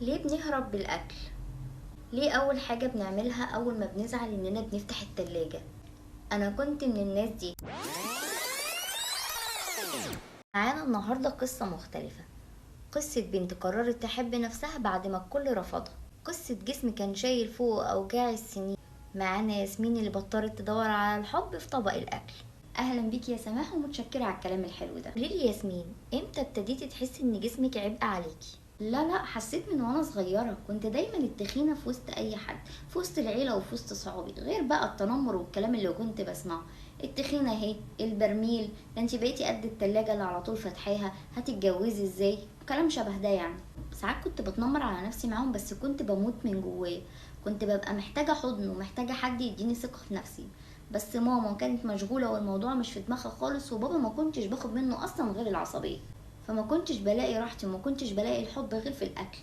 ليه بنهرب بالأكل؟ ليه أول حاجة بنعملها أول ما بنزعل إننا بنفتح التلاجة؟ أنا كنت من الناس دي. معانا النهاردة قصة مختلفة، قصة بنت قررت تحب نفسها بعد ما الكل رفضها، قصة جسم كان شايل فوق أوجاع السنين. معانا ياسمين اللي بطلت تدور على الحب في طبق الأكل. أهلا بيك يا سماح ومتشكرة على الكلام الحلو ده. قوليلي ياسمين، امتى ابتديتي تحسي إن جسمك عبء عليكي؟ لا حسيت من وانا صغيره، كنت دايما التخينه في وسط اي حد، في وسط العيله وفي وسط صحابي، غير بقى التنمر والكلام اللي كنت بسمعه. التخينه اهي، البرميل ده، انت بقيتي قد التلاجة اللي على طول فاتحاها، هتتجوزي ازاي، كلام شبه ده يعني. ساعات كنت بتنمر على نفسي معاهم، بس كنت بموت من جوايا، كنت ببقى محتاجه حضن ومحتاجه حد يديني ثقه في نفسي. بس ماما كانت مشغوله والموضوع مش في دماغها خالص، وبابا ما كنتش باخد منه اصلا غير العصبيه، فما كنتش بلاقي راحتي وما كنتش بلاقي الحب غير في الاكل.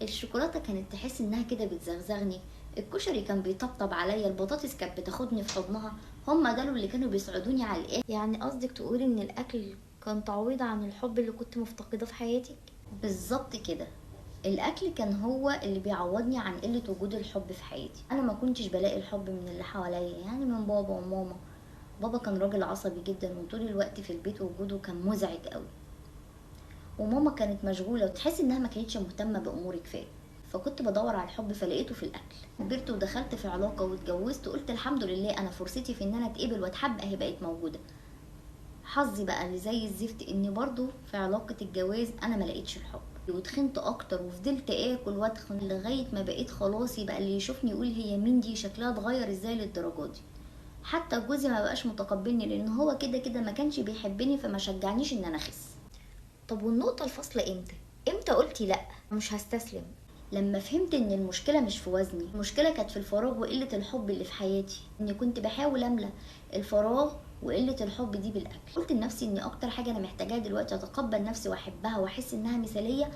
الشوكولاته كانت تحس انها كده بتزغزغني، الكشري كان بيطبطب عليا، البطاطس كانت بتاخدني في حضنها، هما دول اللي كانوا بيسعدوني على الاخر. يعني قصدك تقولي ان الاكل كان تعويض عن الحب اللي كنت مفتقده في حياتك؟ بالظبط كده، الاكل كان هو اللي بيعوضني عن قله وجود الحب في حياتي. انا ما كنتش بلاقي الحب من اللي حواليا، يعني من بابا وماما. بابا كان راجل عصبي جدا وطول الوقت في البيت وجوده كان مزعج قوي، وماما كانت مشغولة وتحس انها ما كانتش مهتمة باموري كفاية، فكنت بدور على الحب فلقيته في الاكل. كبرت ودخلت في علاقة واتجوزت، قلت الحمد لله انا فرصتي في ان انا اتقبل واتحب اهي بقت موجودة. حظي بقى اللي زي الزفت اني برضو في علاقة الجواز انا ما لقيتش الحب، وتخنت اكتر وفضلت اكل واتخن لغاية ما بقيت خلاص يبقى اللي يشوفني يقول هي مين دي، شكلها اتغير ازاي للدرجة دي. حتى جوزي ما بقاش متقبلني لان هو كده كده ما كانش بيحبني، فما شجعنيش ان انا اخس. طب والنقطة الفاصلة امتى؟ امتى قلتي لأ مش هستسلم؟ لما فهمت ان المشكلة مش في وزني، المشكلة كانت في الفراغ وقلة الحب اللي في حياتي، اني كنت بحاول املى الفراغ وقلة الحب دي بالاكل. قلت لنفسي ان اكتر حاجة انا محتاجاها دلوقتي اتقبل نفسي واحبها واحس انها مثالية،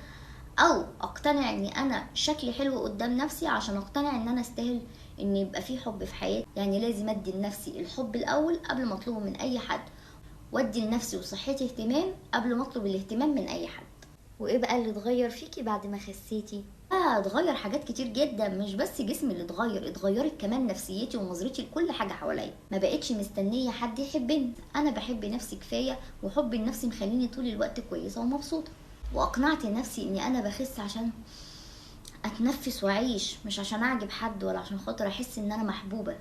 او اقتنع اني انا شكلي حلو قدام نفسي عشان اقتنع ان انا استاهل ان يبقى في حب في حياتي. يعني لازم ادي لنفسي الحب الاول قبل ما اطلبه من اي حد، وادي لنفسي وصحتي اهتمام قبل ما اطلب الاهتمام من اي حد. وايه بقى اللي اتغير فيكي بعد ما خسيتي؟ اتغير حاجات كتير جدا، مش بس جسمي اللي اتغيرت كمان نفسيتي ونظرتي لكل حاجه حواليا. ما بقتش مستنيه حد يحبني، انا بحب نفسي كفايه، وحبي لنفسي مخليني طول الوقت كويسه ومبسوطه. واقنعت نفسي اني انا بخس عشان اتنفس واعيش، مش عشان اعجب حد ولا عشان خاطر احس ان انا محبوبه.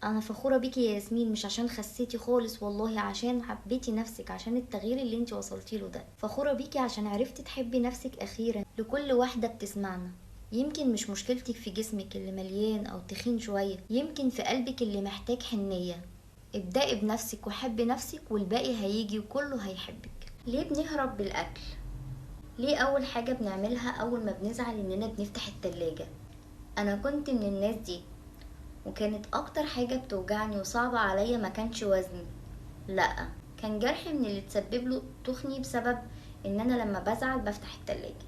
انا فخوره بيكي يا ياسمين، مش عشان خسيتي خالص والله، عشان حبيتي نفسك، عشان التغيير اللي انت وصلتي له ده. فخوره بيكي عشان عرفتي تحبي نفسك اخيرا. لكل واحده بتسمعنا، يمكن مش مشكلتك في جسمك اللي مليان او تخين شويه، يمكن في قلبك اللي محتاج حنيه. ابدأي بنفسك وحبي نفسك والباقي هيجي وكله هيحبك. ليه بنهرب بالاكل؟ ليه اول حاجه بنعملها اول ما بنزعل اننا بنفتح التلاجة؟ انا كنت من الناس دي، وكانت اكتر حاجة بتوجعني وصعبة عليا ما كانش وزني، لا، كان جرحي من اللي تسبب له تخني بسبب ان انا لما بزعل بفتح التلاجة.